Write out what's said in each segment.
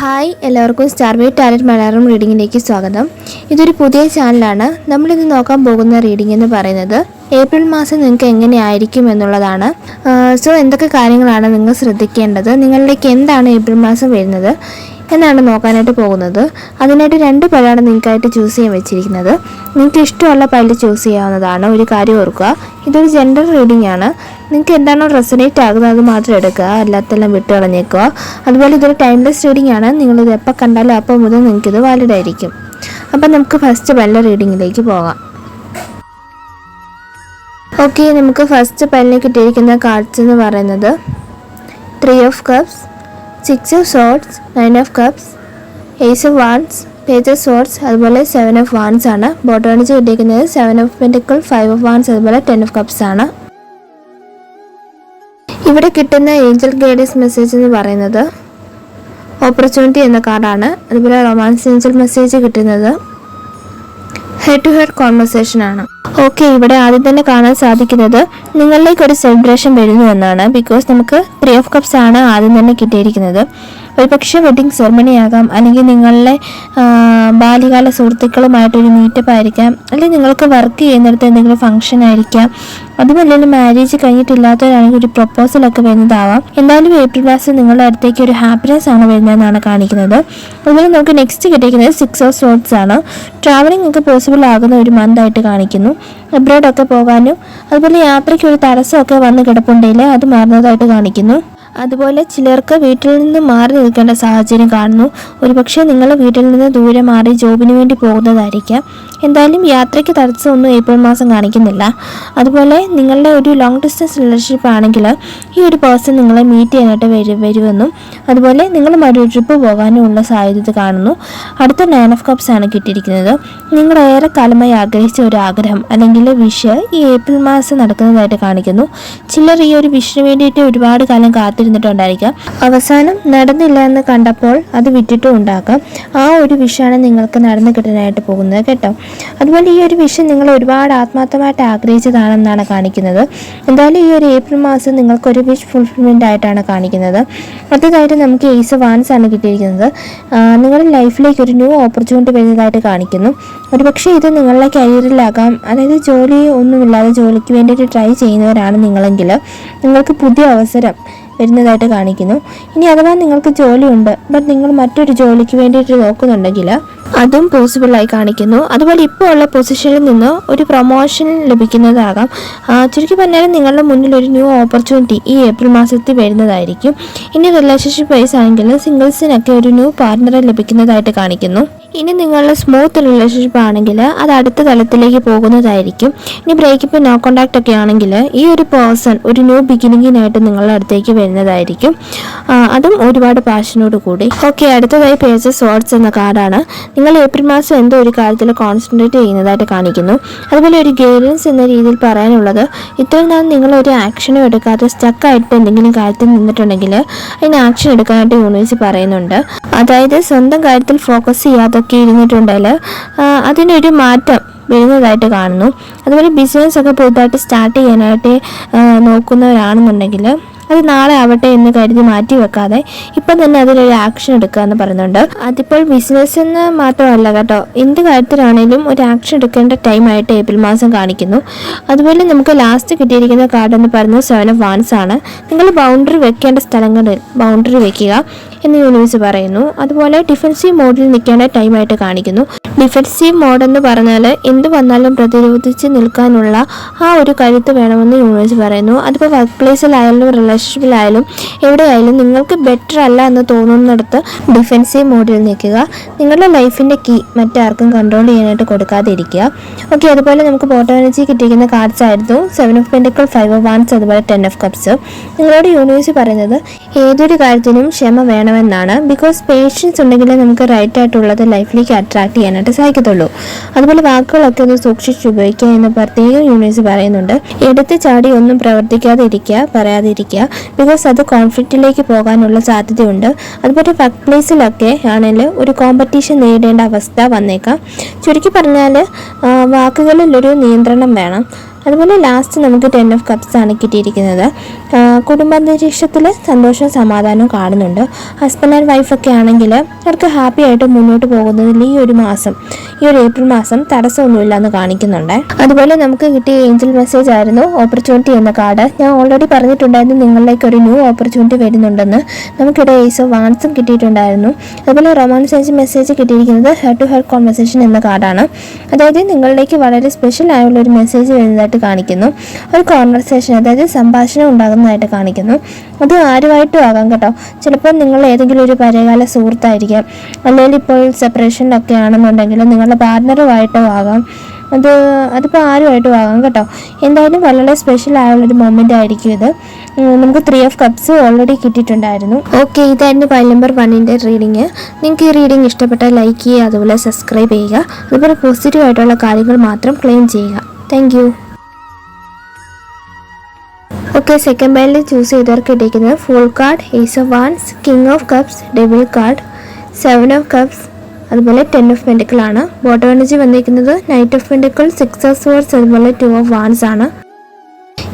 Hi, എല്ലാവർക്കും star വേ talent Malayalam റീഡിങ്ങിലേക്ക് സ്വാഗതം. ഇതൊരു പുതിയ ചാനലാണ്. നമ്മളിത് നോക്കാൻ പോകുന്ന റീഡിംഗ് എന്ന് പറയുന്നത് ഏപ്രിൽ മാസം നിങ്ങൾക്ക് എങ്ങനെയായിരിക്കും എന്നുള്ളതാണ്. സോ എന്തൊക്കെ കാര്യങ്ങളാണ് നിങ്ങൾ ശ്രദ്ധിക്കേണ്ടത്, നിങ്ങളിലേക്ക് എന്താണ് ഏപ്രിൽ മാസം വരുന്നത് എന്നാണ് നോക്കാനായിട്ട് പോകുന്നത്. അതിനായിട്ട് 2 പഴമാണ് നിങ്ങൾക്കായിട്ട് ചൂസ് ചെയ്യാൻ വെച്ചിരിക്കുന്നത്. നിങ്ങൾക്ക് ഇഷ്ടമുള്ള പല്ല് ചൂസ് ചെയ്യാവുന്നതാണ്. ഒരു കാര്യം ഓർക്കുക, ഇതൊരു ജെൻഡർ റീഡിംഗ് ആണ്. നിങ്ങൾക്ക് എന്താണോ റെസനേറ്റ് ആകുന്നത് അത് മാത്രം എടുക്കുക, അല്ലാത്തെല്ലാം വിട്ട് കളഞ്ഞേക്കുക. അതുപോലെ ഇതൊരു ടൈംലെസ് റീഡിംഗ് ആണ്. നിങ്ങളിത് എപ്പോൾ കണ്ടാലും അപ്പോൾ മുതൽ നിങ്ങൾക്കിത് വാലിഡ് ആയിരിക്കും. അപ്പം നമുക്ക് ഫസ്റ്റ് പല്ല് റീഡിങ്ങിലേക്ക് പോകാം. ഓക്കെ, നമുക്ക് ഫസ്റ്റ് പല്ലിന് കിട്ടിയിരിക്കുന്ന കാർഡ്സ് എന്ന് പറയുന്നത് 3 of Cups, 6 of Swords, 9 of Cups, Ace of Wands, Page of Swords, അതുപോലെ 7 of Wands ആണ്. ബോട്ടം കിട്ടിയിരിക്കുന്നത് 7 of Pentacles, 5 of Wands, അതുപോലെ 10 of Cups ആണ്. ഇവിടെ കിട്ടുന്ന ഏഞ്ചൽ ഗൈഡൻസ് മെസ്സേജ് എന്ന് പറയുന്നത് ഓപ്പർച്യൂണിറ്റി എന്ന കാർഡാണ്. അതുപോലെ റൊമാൻസ് ഏഞ്ചൽ മെസ്സേജ് കിട്ടുന്നത് ഹെഡ് ടു ഹെഡ് കോൺവെർസേഷൻ ആണ്. ഓക്കെ, ഇവിടെ ആദ്യം തന്നെ കാണാൻ സാധിക്കുന്നത് നിങ്ങളിലേക്ക് ഒരു സെലിബ്രേഷൻ വരുന്നു എന്നാണ്. ബിക്കോസ് നമുക്ക് 3 of Cups ആണ് ആദ്യം തന്നെ കിട്ടിയിരിക്കുന്നത്. ഒരു പക്ഷേ വെഡിങ് സെറമണി ആകാം, അല്ലെങ്കിൽ നിങ്ങളുടെ ബാല്യകാല സുഹൃത്തുക്കളുമായിട്ടൊരു മീറ്റപ്പ് ആയിരിക്കാം, അല്ലെങ്കിൽ നിങ്ങൾക്ക് വർക്ക് ചെയ്യുന്നിടത്ത് എന്തെങ്കിലും ഫംഗ്ഷൻ ആയിരിക്കാം. അതുമല്ലെങ്കിൽ മാരേജ് കഴിഞ്ഞിട്ടില്ലാത്തവരാണെങ്കിൽ ഒരു പ്രപ്പോസലൊക്കെ വരുന്നതാവാം. എന്തായാലും ഏപ്രിൽ മാസം നിങ്ങളുടെ അടുത്തേക്ക് ഒരു ഹാപ്പിനെസ് ആണ് വരുന്നതെന്നാണ് കാണിക്കുന്നത്. അതുപോലെ നമുക്ക് നെക്സ്റ്റ് കിട്ടിയിരിക്കുന്നത് 6 of Swords ആണ്. ട്രാവലിംഗ് ഒക്കെ പോസിബിൾ ആകുന്ന ഒരു മന്ത് ആയിട്ട് കാണിക്കുന്നു. അബ്രോഡൊക്കെ പോകാനും അതുപോലെ യാത്രയ്ക്ക് ഒരു തടസ്സമൊക്കെ വന്ന് കിടപ്പുണ്ടെങ്കിൽ അത് മാറുന്നതായിട്ട് കാണിക്കുന്നു. അതുപോലെ ചിലർക്ക് വീട്ടിൽ നിന്ന് മാറി നിൽക്കേണ്ട സാഹചര്യം കാണുന്നു. ഒരുപക്ഷെ നിങ്ങൾ വീട്ടിൽ നിന്ന് ദൂരെ മാറി ജോബിന് വേണ്ടി പോകുന്നതായിരിക്കാം. എന്തായാലും യാത്രയ്ക്ക് തടസ്സമൊന്നും ഏപ്രിൽ മാസം കാണിക്കുന്നില്ല. അതുപോലെ നിങ്ങളുടെ ഒരു ലോങ് ഡിസ്റ്റൻസ് റിലേഷൻഷിപ്പ് ആണെങ്കിൽ ഈ ഒരു പേഴ്സൺ നിങ്ങളെ മീറ്റ് ചെയ്യാനായിട്ട് വരുമെന്നും അതുപോലെ നിങ്ങളുമായിട്ട് ഒരു ട്രിപ്പ് പോകാനും ഉള്ള സാധ്യത കാണുന്നു. അടുത്ത 9 of Cups ആണ് കിട്ടിയിരിക്കുന്നത്. നിങ്ങൾ ഏറെ കാലമായി ആഗ്രഹിച്ച ഒരു ആഗ്രഹം അല്ലെങ്കിൽ വിഷ് ഈ ഏപ്രിൽ മാസം നടക്കുന്നതായിട്ട് കാണിക്കുന്നു. ചിലർ ഈ ഒരു വിഷിന് വേണ്ടിയിട്ട് ഒരുപാട് കാലം കാത്തിരുന്നിട്ടുണ്ടായിരിക്കാം. അവസാനം നടന്നില്ല എന്ന് കണ്ടപ്പോൾ അത് വിട്ടിട്ടും ഉണ്ടാക്കാം. ആ ഒരു വിഷാണ് നിങ്ങൾക്ക് നടന്നു കിട്ടാനായിട്ട് പോകുന്നത് കേട്ടോ. അതുപോലെ ഈ ഒരു വിഷയം നിങ്ങൾ ഒരുപാട് ആത്മാർത്ഥമായിട്ട് ആഗ്രഹിച്ചതാണെന്നാണ് കാണിക്കുന്നത്. എന്തായാലും ഈ ഒരു ഏപ്രിൽ മാസം നിങ്ങൾക്കൊരു വിഷ് ഫുൾഫിൽമെൻ്റ് ആയിട്ടാണ് കാണിക്കുന്നത്. അടുത്തതായിട്ട് നമുക്ക് Ace of Wands ആണ് കിട്ടിയിരിക്കുന്നത്. നിങ്ങളുടെ ലൈഫിലേക്ക് ഒരു ന്യൂ ഓപ്പർച്യൂണിറ്റി വരുന്നതായിട്ട് കാണിക്കുന്നു. ഒരുപക്ഷെ ഇത് നിങ്ങളുടെ കരിയറിലാകാം, അതായത് ജോലി ഒന്നുമില്ലാതെ ജോലിക്ക് വേണ്ടിയിട്ട് ട്രൈ ചെയ്യുന്നവരാണ് നിങ്ങളെങ്കിൽ നിങ്ങൾക്ക് പുതിയ അവസരം വരുന്നതായിട്ട് കാണിക്കുന്നു. ഇനി അഥവാ നിങ്ങൾക്ക് ജോലിയുണ്ട് ബട്ട് നിങ്ങൾ മറ്റൊരു ജോലിക്ക് വേണ്ടിയിട്ട് നോക്കുന്നുണ്ടെങ്കിൽ അതും പോസിബിളായി കാണിക്കുന്നു. അതുപോലെ ഇപ്പോൾ ഉള്ള പൊസിഷനിൽ നിന്ന് ഒരു പ്രൊമോഷൻ ലഭിക്കുന്നതാകാം. ചുരുക്കി പറഞ്ഞാൽ നിങ്ങളുടെ മുന്നിൽ ഒരു ന്യൂ ഓപ്പർച്യൂണിറ്റി ഈ ഏപ്രിൽ മാസത്തിൽ വരുന്നതായിരിക്കും. ഇനി റിലേഷൻഷിപ്പ് വൈസ് ആണെങ്കിൽ സിംഗിൾസിനൊക്കെ ഒരു ന്യൂ പാർട്ട്ണറെ ലഭിക്കുന്നതായിട്ട് കാണിക്കുന്നു. ഇനി നിങ്ങളുടെ സ്മൂത്ത് റിലേഷൻഷിപ്പ് ആണെങ്കിൽ അത് അടുത്ത തലത്തിലേക്ക് പോകുന്നതായിരിക്കും. ഇനി ബ്രേക്കപ്പ് നോ കോണ്ടാക്ട് ഒക്കെ ആണെങ്കിൽ ഈ ഒരു പേഴ്സൺ ഒരു ന്യൂ ബിഗിനിങ്ങിനായിട്ട് നിങ്ങളുടെ അടുത്തേക്ക് വരുന്നതായിരിക്കും. അതും ഒരുപാട് പാഷനോട് കൂടി. ഓക്കെ, അടുത്തതായി പേജ് ഓഫ് സോർഡ്സ് എന്ന കാർഡാണ്. നിങ്ങൾ ഏപ്രിൽ മാസം എന്തോ ഒരു കാര്യത്തിൽ കോൺസെൻട്രേറ്റ് ചെയ്യുന്നതായിട്ട് കാണിക്കുന്നു. അതുപോലെ ഒരു ഗൈഡൻസ് എന്ന രീതിയിൽ പറയാനുള്ളത്, ഇത്രയും നാൾ നിങ്ങളൊരു ആക്ഷനും എടുക്കാതെ സ്റ്റക്കായിട്ട് എന്തെങ്കിലും കാര്യത്തിൽ നിന്നിട്ടുണ്ടെങ്കിൽ അതിന് ആക്ഷൻ എടുക്കാനായിട്ട് യൂണിവേഴ്സ് പറയുന്നുണ്ട്. അതായത് സ്വന്തം കാര്യത്തിൽ ഫോക്കസ് ചെയ്യാതെ ഇരുന്നിട്ടുണ്ടെങ്കിൽ അതിനൊരു മാറ്റം വരുന്നതായിട്ട് കാണുന്നു. അതുപോലെ ബിസിനസ് ഒക്കെ പുതുതായിട്ട് സ്റ്റാർട്ട് ചെയ്യാനായിട്ട് നോക്കുന്നവരാണെന്നുണ്ടെങ്കിൽ അത് നാളെ ആവട്ടെ എന്ന് കരുതി മാറ്റി വെക്കാതെ ഇപ്പം തന്നെ അതിലൊരു ആക്ഷൻ എടുക്കുക എന്ന് പറയുന്നുണ്ട്. അതിപ്പോൾ ബിസിനസ് എന്ന് മാത്രമല്ല കേട്ടോ, എന്ത് കാര്യത്തിലാണെങ്കിലും ഒരു ആക്ഷൻ എടുക്കേണ്ട ടൈമായിട്ട് ഏപ്രിൽ മാസം കാണിക്കുന്നു. അതുപോലെ നമുക്ക് ലാസ്റ്റ് കിട്ടിയിരിക്കുന്ന കാർഡ് എന്ന് പറയുന്നത് 7 of Wands ആണ്. നിങ്ങൾ ബൗണ്ടറി വെക്കേണ്ട സ്ഥലങ്ങളിൽ ബൗണ്ടറി വെക്കുക എന്ന് യൂണിവേഴ്സ് പറയുന്നു. അതുപോലെ ഡിഫൻസീവ് മോഡിൽ നിൽക്കേണ്ട ടൈമായിട്ട് കാണിക്കുന്നു. ഡിഫൻസീവ് മോഡ് എന്ന് പറഞ്ഞാൽ എന്ത് വന്നാലും പ്രതിരോധിച്ച് നിൽക്കാനുള്ള ആ ഒരു കരുത്ത് വേണമെന്ന് യൂണിവേഴ്സ് പറയുന്നു. അതിപ്പോൾ വർക്ക് പ്ലേസിലായാലും റിലേഷൻഷിപ്പിലായാലും എവിടെയായാലും നിങ്ങൾക്ക് ബെറ്റർ അല്ല എന്ന് തോന്നുന്നിടത്ത് ഡിഫൻസീവ് മോഡിൽ നിൽക്കുക. നിങ്ങളുടെ ലൈഫിൻ്റെ കീ മറ്റാർക്കും കൺട്രോൾ ചെയ്യാനായിട്ട് കൊടുക്കാതെ ഇരിക്കുക. ഓക്കെ, അതുപോലെ നമുക്ക് ബോട്ടം എനർജി കിട്ടിയിരിക്കുന്ന കാർഡ്സ് ആയിരുന്നു 7 of Pentacles, 5 of Wands, അതുപോലെ 10 of Cups. നിങ്ങളോട് യൂണിവേഴ്സ് പറയുന്നത് ഏതൊരു കാര്യത്തിനും ക്ഷമ വേണമെന്നാണ്. ബിക്കോസ് പേഷ്യൻസ് ഉണ്ടെങ്കിൽ നമുക്ക് റൈറ്റ് ആയിട്ടുള്ളത് ലൈഫിലേക്ക് അട്രാക്ട് ചെയ്യാനായിട്ട് സാധിക്കത്തുള്ളൂ. അതുപോലെ വാക്കുകളൊക്കെ ഒന്ന് സൂക്ഷിച്ച് ഉപയോഗിക്കുക എന്ന് പ്രത്യേകം യൂണിവേഴ്സ് പറയുന്നുണ്ട്. എടുത്ത് ചാടി ഒന്നും പ്രവർത്തിക്കാതെ ഇരിക്കുക, പറയാതെ ഇരിക്കുക. ബിക്കോസ് അത് കോൺഫ്ലിക്റ്റിലേക്ക് പോകാനുള്ള സാധ്യതയുണ്ട്. അതുപോലെ വർക്ക് പ്ലേസിലൊക്കെ ആണെങ്കിൽ ഒരു കോമ്പറ്റീഷൻ നേരിടേണ്ട അവസ്ഥ വന്നേക്കാം. ചുരുക്കി പറഞ്ഞാൽ വാക്കുകളിലൊരു നിയന്ത്രണം വേണം. അതുപോലെ ലാസ്റ്റ് നമുക്ക് 10 ഓഫ് കപ്സ് ആണ് കിട്ടിയിരിക്കുന്നത്. കുടുംബാന്തരീക്ഷത്തിൽ സന്തോഷവും സമാധാനവും കാണുന്നുണ്ട്. ഹസ്ബൻഡ് ആൻഡ് വൈഫൊക്കെ ആണെങ്കിൽ അവർക്ക് ഹാപ്പി ആയിട്ട് മുന്നോട്ട് പോകുന്നതിൽ ഈ ഒരു ഏപ്രിൽ മാസം തടസ്സമൊന്നുമില്ല എന്ന് കാണിക്കുന്നുണ്ട്. അതുപോലെ നമുക്ക് കിട്ടിയ ഏഞ്ചൽ മെസ്സേജ് ആയിരുന്നു ഓപ്പർച്യൂണിറ്റി എന്ന കാർഡ്. ഞാൻ ഓൾറെഡി പറഞ്ഞിട്ടുണ്ടായിരുന്നു നിങ്ങളിലേക്ക് ഒരു ന്യൂ ഓപ്പർച്യൂണിറ്റി വരുന്നുണ്ടെന്ന്. നമുക്കിവിടെ ഏസ് ഓഫ് വാൻസും കിട്ടിയിട്ടുണ്ടായിരുന്നു. അതുപോലെ റൊമാൻസ് ഏഞ്ചൽ മെസ്സേജ് കിട്ടിയിരിക്കുന്നത് ഹെഡ് ടു ഹെഡ് കോൺവെർസേഷൻ എന്ന കാർഡാണ്. അതായത് നിങ്ങളിലേക്ക് വളരെ സ്പെഷ്യൽ ആയുള്ള ഒരു മെസ്സേജ് വരുന്നതായിട്ട് കാണിക്കുന്നു. ഒരു കോൺവെർസേഷൻ, അതായത് സംഭാഷണം ഉണ്ടാകുന്നതായിട്ട് കാണിക്കുന്നു. അത് ആരുമായിട്ടും ആകാം കേട്ടോ. ചിലപ്പോൾ നിങ്ങൾ ഏതെങ്കിലും ഒരു പഴയകാല സുഹൃത്തായിരിക്കാം, അല്ലെങ്കിൽ ഇപ്പോൾ സെപ്പറേഷനിലൊക്കെ ആണെന്നുണ്ടെങ്കിൽ നിങ്ങളുടെ പാർട്ട്ണറുമായിട്ടോ ആകാം. അതിപ്പോൾ ആരുമായിട്ടും ആകാം കേട്ടോ. എന്തായാലും വളരെ സ്പെഷ്യൽ ആയുള്ളൊരു മൊമെൻ്റ് ആയിരിക്കും ഇത്. നമുക്ക് 3 ഓഫ് കപ്സ് ഓൾറെഡി കിട്ടിയിട്ടുണ്ടായിരുന്നു. ഓക്കെ, ഇതായിരുന്നു ഫയൽ നമ്പർ 1ൻ്റെ റീഡിങ്. നിങ്ങൾക്ക് ഈ റീഡിങ് ഇഷ്ടപ്പെട്ടാൽ ലൈക്ക് ചെയ്യുക, അതുപോലെ സബ്സ്ക്രൈബ് ചെയ്യുക. അതുപോലെ പോസിറ്റീവായിട്ടുള്ള കാര്യങ്ങൾ മാത്രം ക്ലെയിം ചെയ്യുക. Thank you. ഓക്കെ, സെക്കൻഡ് പൈലിൽ ചൂസ് ചെയ്തവർക്ക് കിട്ടിയിരിക്കുന്നത് full card, ace of wands, king of cups, devil card, 7 of cups, അതുപോലെ 10 ഓഫ് പെൻഡിക്കിൾ ആണ്. ബോട്ടം എനർജി വന്നിരിക്കുന്നത് knight of pentacles, 6 of swords, അതുപോലെ 2 ഓഫ് വാൻസ് ആണ്.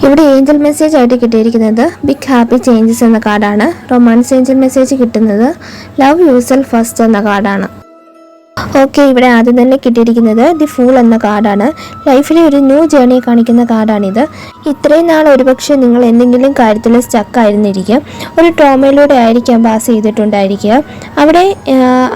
ഇവിടെ ഏഞ്ചൽ മെസ്സേജ് ആയിട്ട് കിട്ടിയിരിക്കുന്നത് ബിഗ് ഹാപ്പി ചേഞ്ചസ് എന്ന കാർഡാണ്. റൊമാൻസ് ഏഞ്ചൽ മെസ്സേജ് കിട്ടുന്നത് ലവ് യുവർസെൽഫ് ഫസ്റ്റ് എന്ന കാർഡാണ്. ഓക്കെ, ഇവിടെ ആദ്യം തന്നെ കിട്ടിയിരിക്കുന്നത് ദി ഫൂൾ എന്ന കാർഡാണ്. ലൈഫിലെ ഒരു ന്യൂ ജേർണി കാണിക്കുന്ന കാർഡാണിത്. ഇത്രയും നാൾ ഒരുപക്ഷെ നിങ്ങൾ എന്തെങ്കിലും കാര്യത്തിൽ സ്റ്റക്കായിരുന്നിരിക്കുക, ഒരു ട്രോമയിലൂടെ ആയിരിക്കാം പാസ് ചെയ്തിട്ടുണ്ടായിരിക്കുക.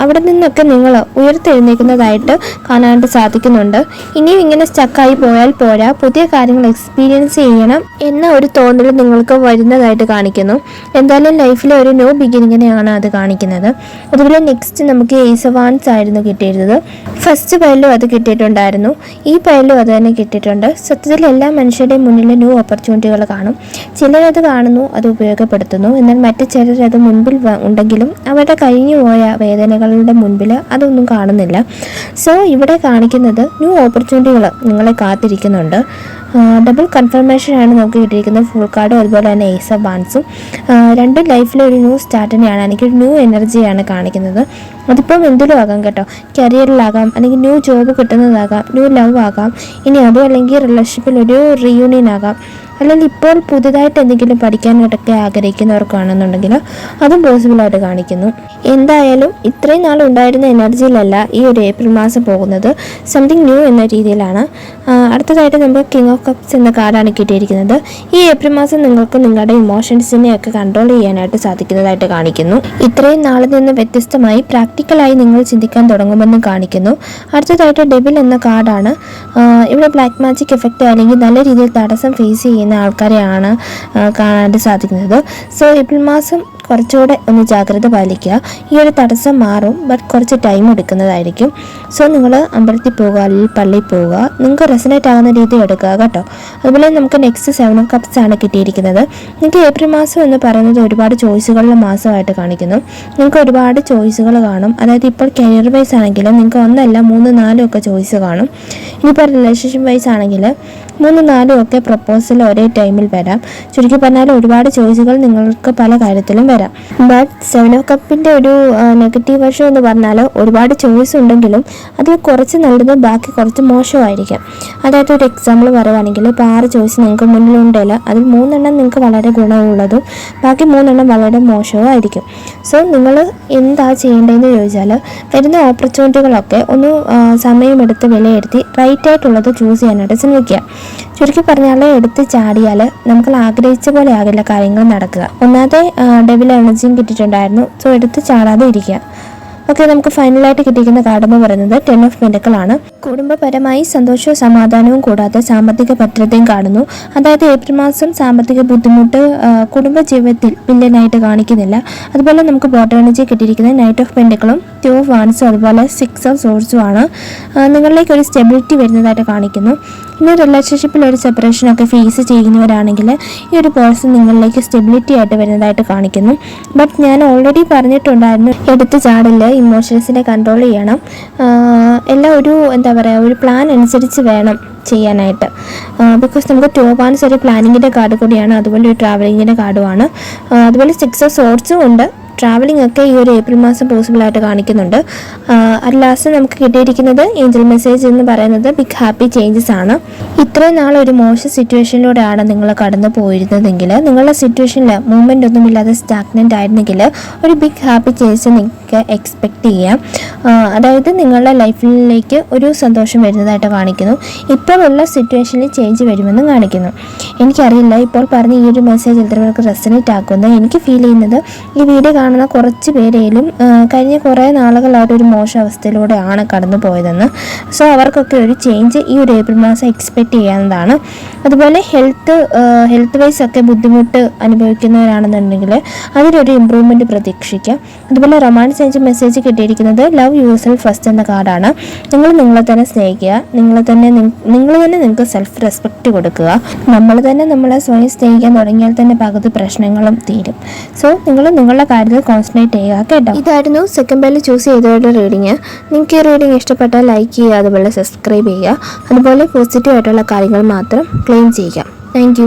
അവിടെ നിന്നൊക്കെ നിങ്ങൾ ഉയർത്തെഴുന്നേൽക്കുന്നതായിട്ട് കാണാനായിട്ട് സാധിക്കുന്നുണ്ട്. ഇനിയും ഇങ്ങനെ സ്റ്റക്കായി പോയാൽ പോരാ, പുതിയ കാര്യങ്ങൾ എക്സ്പീരിയൻസ് ചെയ്യണം എന്ന ഒരു തോന്നൽ നിങ്ങൾക്ക് വരുന്നതായിട്ട് കാണിക്കുന്നു. എന്തായാലും ലൈഫിലെ ഒരു ന്യൂ ബിഗിനിങ്ങിനെയാണ് അത് കാണിക്കുന്നത്. അതുപോലെ നെക്സ്റ്റ് നമുക്ക് ഏസ് ഓഫ് വാൻസ് ആയിരുന്നു കിട്ടിയിരുന്നത്. ഫസ്റ്റ് പൈലിലും അത് കിട്ടിയിട്ടുണ്ടായിരുന്നു, ഈ പൈലിലും അത് തന്നെ കിട്ടിയിട്ടുണ്ട്. സത്യത്തിൽ എല്ലാ മനുഷ്യരുടെയും മുന്നിൽ ന്യൂ ഓപ്പർച്യൂണിറ്റികൾ കാണും. ചിലരത് കാണുന്നു, അത് ഉപയോഗപ്പെടുത്തുന്നു. എന്നാൽ മറ്റു ചിലരത് മുൻപിൽ ഉണ്ടെങ്കിലും അവരുടെ കഴിഞ്ഞു പോയ വേദനകളുടെ മുൻപിൽ അതൊന്നും കാണുന്നില്ല. സോ ഇവിടെ കാണിക്കുന്നത് ന്യൂ ഓപ്പർച്യൂണിറ്റികൾ നിങ്ങളെ കാത്തിരിക്കുന്നുണ്ട്. ഡബിൾ കൺഫർമേഷൻ ആണ് നമുക്ക് കിട്ടിയിരിക്കുന്നത് ഫുൾ കാർഡും അതുപോലെ തന്നെ ഏസ് ഓഫ് വാൻസും. രണ്ടും ലൈഫിലെ ഒരു ന്യൂ സ്റ്റാർട്ടിനെയാണ്, എനിക്കൊരു ന്യൂ എനർജിയാണ് കാണിക്കുന്നത്. അതിപ്പം എന്തിലും ആകാം കേട്ടോ. കരിയറിലാകാം, അല്ലെങ്കിൽ ന്യൂ ജോബ് കിട്ടുന്നതാകാം, ന്യൂ ലവ് ആകാം, ഇനി അതും അല്ലെങ്കിൽ റിലേഷൻഷിപ്പിൽ ഒരു റീയൂണിയൻ ആകാം, അല്ലെങ്കിൽ ഇപ്പോൾ പുതുതായിട്ട് എന്തെങ്കിലും പഠിക്കാനായിട്ടൊക്കെ ആഗ്രഹിക്കുന്നവർക്കാണെന്നുണ്ടെങ്കിൽ അതും പോസിബിളായിട്ട് കാണിക്കുന്നു. എന്തായാലും ഇത്രയും നാൾ ഉണ്ടായിരുന്ന എനർജിയിലല്ല ഈ ഒരു ഏപ്രിൽ മാസം പോകുന്നത്, സംതിങ് ന്യൂ എന്ന രീതിയിലാണ്. അടുത്തതായിട്ട് നമുക്ക് കിങ് ഓഫ് കപ്സ് എന്ന കാർഡാണ് കിട്ടിയിരിക്കുന്നത്. ഈ ഏപ്രിൽ മാസം നിങ്ങൾക്ക് നിങ്ങളുടെ ഇമോഷൻസിനെയൊക്കെ കൺട്രോൾ ചെയ്യാനായിട്ട് സാധിക്കുന്നതായിട്ട് കാണിക്കുന്നു. ഇത്രയും നാളിൽ നിന്ന് വ്യത്യസ്തമായി പ്രാക്ടിക്കലായി നിങ്ങൾ ചിന്തിക്കാൻ തുടങ്ങുമെന്ന് കാണിക്കുന്നു. അടുത്തതായിട്ട് ഡെവിൾ എന്ന കാർഡാണ്. ഇവിടെ ബ്ലാക്ക് മാജിക് എഫക്റ്റ് അല്ലെങ്കിൽ നല്ല രീതിയിൽ തടസ്സം ഫേസ് ചെയ്യുന്ന ആൾക്കാരെയാണ് കാണാനായിട്ട് സാധിക്കുന്നത്. സോ ഏപ്രിൽ മാസം കുറച്ചുകൂടെ ഒന്ന് ജാഗ്രത പാലിക്കുക. ഈ ഒരു തടസ്സം മാറും, ബട്ട് കുറച്ച് ടൈം എടുക്കുന്നതായിരിക്കും. സോ നിങ്ങൾ അമ്പലത്തിൽ പോവുക, അല്ലെങ്കിൽ പള്ളിയിൽ പോവുക, നിങ്ങൾക്ക് റെസനേറ്റ് ആകുന്ന രീതി എടുക്കുക കേട്ടോ. അതുപോലെ നമുക്ക് നെക്സ്റ്റ് 7 ഓഫ് കപ്സ് ആണ് കിട്ടിയിരിക്കുന്നത്. നിങ്ങൾക്ക് ഏപ്രിൽ മാസം എന്ന് പറയുന്നത് ഒരുപാട് ചോയ്സുകളുടെ മാസമായിട്ട് കാണിക്കുന്നു. നിങ്ങൾക്ക് ഒരുപാട് ചോയ്സുകൾ കാണും. അതായത് ഇപ്പോൾ കരിയർ വൈസ് ആണെങ്കിൽ നിങ്ങൾക്ക് 1 3 4 ഒക്കെ ചോയ്സ് കാണും. ഇനിയിപ്പോൾ റിലേഷൻഷിപ്പ് വൈസ് ആണെങ്കിൽ 3 4 ഒക്കെ പ്രപ്പോസൽ ഒരേ ടൈമിൽ വരാം. ചുരുക്കി പറഞ്ഞാൽ ഒരുപാട് ചോയ്സുകൾ നിങ്ങൾക്ക് പല കാര്യത്തിലും വരാം. ബട്ട് 7 ഓഫ് കപ്പിൻ്റെ ഒരു നെഗറ്റീവ് വശം എന്ന് പറഞ്ഞാൽ ഒരുപാട് ചോയ്സ് ഉണ്ടെങ്കിലും അതിൽ കുറച്ച് നല്ലതും ബാക്കി കുറച്ച് മോശമായിരിക്കാം. അതായത് ഒരു എക്സാമ്പിൾ പറയുകയാണെങ്കിൽ ഇപ്പോൾ 6 ചോയ്സ് നിങ്ങൾക്ക് മുന്നിലുണ്ടല്ല, അതിൽ 3 നിങ്ങൾക്ക് വളരെ ഗുണമുള്ളതും ബാക്കി 3 വളരെ മോശവും ആയിരിക്കും. സോ നിങ്ങൾ എന്താ ചെയ്യേണ്ടതെന്ന് ചോദിച്ചാൽ വരുന്ന ഓപ്പർച്യൂണിറ്റികളൊക്കെ ഒന്ന് സമയമെടുത്ത് വിലയിരുത്തി റൈറ്റ് ആയിട്ടുള്ളത് ചൂസ് ചെയ്യാനായിട്ട് ശ്രമിക്കുക. ചുരുക്കി പറഞ്ഞാൽ എടുത്ത് ചാടിയാൽ നമുക്ക് ആഗ്രഹിച്ച പോലെ ആകില്ല കാര്യങ്ങൾ നടക്കുക. ഒന്നാമത്തെ ഡെവിൾ എനർജിയും കിട്ടിയിട്ടുണ്ടായിരുന്നു. സോ എടുത്ത് ചാടാതെ ഇരിക്കുക. ഓക്കെ, നമുക്ക് ഫൈനലായിട്ട് കിട്ടിയിരിക്കുന്ന കാർഡ് എന്ന് പറയുന്നത് 10 ഓഫ് പെൻഡക്കിൾ ആണ്. കുടുംബപരമായി സന്തോഷവും സമാധാനവും കൂടാതെ സാമ്പത്തിക ഭദ്രതയും കാണുന്നു. അതായത് ഏപ്രിൽ മാസം സാമ്പത്തിക ബുദ്ധിമുട്ട് കുടുംബജീവിതത്തിൽ വില്ലനായിട്ട് കാണിക്കുന്നില്ല. അതുപോലെ നമുക്ക് ബോട്ടം എനർജി കിട്ടിയിരിക്കുന്നത് നൈറ്റ് ഓഫ് പെൻഡക്കിളും 2 ഓഫ് വാൻസും അതുപോലെ 6 ഓഫ് സോഴ്സും ആണ്. നിങ്ങളിലേക്ക് ഒരു സ്റ്റെബിലിറ്റി വരുന്നതായിട്ട് കാണിക്കുന്നു. ഇനി റിലേഷൻഷിപ്പിൽ ഒരു സെപ്പറേഷനൊക്കെ ഫേസ് ചെയ്യുന്നവരാണെങ്കിൽ ഈ ഒരു പേഴ്സൺ നിങ്ങളിലേക്ക് സ്റ്റെബിലിറ്റി ആയിട്ട് വരുന്നതായിട്ട് കാണിക്കുന്നു. ബട്ട് ഞാൻ ഓൾറെഡി പറഞ്ഞിട്ടുണ്ടായിരുന്നു, എടുത്ത് ചാടില്ല, ഇമോഷൻസിനെ കൺട്രോൾ ചെയ്യണം. എല്ലാം ഒരു പ്ലാൻ അനുസരിച്ച് വേണം ചെയ്യാനായിട്ട്. ബിക്കോസ് നമുക്ക് 2 ഓഫ് വാൻസ് ഒരു പ്ലാനിങ്ങിൻ്റെ കാർഡ് കൂടിയാണ്, അതുപോലെ ഒരു ട്രാവലിങ്ങിൻ്റെ കാർഡുമാണ്. അതുപോലെ 6 ഓഫ് സോർട്സും ഉണ്ട്. ട്രാവലിംഗ് ഒക്കെ ഈ ഒരു ഏപ്രിൽ മാസം പോസിബിൾ ആയിട്ട് കാണിക്കുന്നുണ്ട്. അത് ലാസ്റ്റ് നമുക്ക് കിട്ടിയിരിക്കുന്നത് ഏഞ്ചൽ മെസ്സേജ് എന്ന് പറയുന്നത് ബിഗ് ഹാപ്പി ചേഞ്ചസ് ആണ്. ഇത്രയും നാൾ ഒരു മോശം സിറ്റുവേഷനിലൂടെയാണ് നിങ്ങൾ കടന്നു പോയിരുന്നതെങ്കിൽ, നിങ്ങളുടെ സിറ്റുവേഷനിൽ മൂവ്മെൻ്റ് ഒന്നുമില്ലാതെ സ്റ്റാഗ്നൻ്റ് ആയിരുന്നെങ്കിൽ ഒരു ബിഗ് ഹാപ്പി ചേഞ്ചസ് നിങ്ങൾക്ക് എക്സ്പെക്റ്റ് ചെയ്യാം. അതായത് നിങ്ങളുടെ ലൈഫിലേക്ക് ഒരു സന്തോഷം വരുന്നതായിട്ട് കാണിക്കുന്നു. ഇപ്പോഴുള്ള സിറ്റുവേഷനിൽ ചേഞ്ച് വരുമെന്നും കാണിക്കുന്നു. എനിക്കറിയില്ല ഇപ്പോൾ പറഞ്ഞ ഈ ഒരു മെസ്സേജ് എത്ര പേർക്ക് റെസനേറ്റ് ആക്കുന്നത്. എനിക്ക് ഫീൽ ചെയ്യുന്നത് ഈ വീഡിയോ കാണുന്ന കുറച്ച് പേരേലും കഴിഞ്ഞ കുറേ നാളുകളായിട്ട് ഒരു മോശം അവസ്ഥയിലൂടെയാണ് കടന്നു പോയതെന്ന്. സോ അവർക്കൊക്കെ ഒരു ചേഞ്ച് ഈ ഒരു ഏപ്രിൽ മാസം എക്സ്പെക്റ്റ് ചെയ്യാവുന്നതാണ്. അതുപോലെ ഹെൽത്ത് വൈസ് ഒക്കെ ബുദ്ധിമുട്ട് അനുഭവിക്കുന്നവരാണെന്നുണ്ടെങ്കിൽ അതിലൊരു ഇമ്പ്രൂവ്മെൻറ്റ് പ്രതീക്ഷിക്കാം. അതുപോലെ റൊമാൻസ് ഏഞ്ചൽ മെസ്സേജ് കിട്ടിയിരിക്കുന്നത് ലവ് യുവർ സെൽഫ് ഫസ്റ്റ് എന്ന കാർഡാണ്. നിങ്ങൾ നിങ്ങളെ തന്നെ സ്നേഹിക്കുക, നിങ്ങൾ തന്നെ നിങ്ങൾക്ക് സെൽഫ് റെസ്പെക്റ്റ് കൊടുക്കുക. നമ്മൾ തന്നെ നമ്മളെ സ്വയം സ്നേഹിക്കാൻ തുടങ്ങിയാൽ തന്നെ പകുതി പ്രശ്നങ്ങളും തീരും. സോ നിങ്ങൾ നിങ്ങളുടെ കാര്യത്തിൽ കോൺസെൻട്രേറ്റ് ചെയ്യുക കേട്ടോ. ഇതായിരുന്നു സെക്കൻഡ് ബെല്ലിൽ ചൂസ് ചെയ്തവരുടെ റീഡിങ്. നിങ്ങൾക്ക് ഈ റീഡിങ് ഇഷ്ടപ്പെട്ടാൽ ലൈക്ക് ചെയ്യുക, അതുപോലെ സബ്സ്ക്രൈബ് ചെയ്യുക. അതുപോലെ പോസിറ്റീവ് ആയിട്ടുള്ള കാര്യങ്ങൾ മാത്രം ക്ലെയിം ചെയ്യുക. താങ്ക്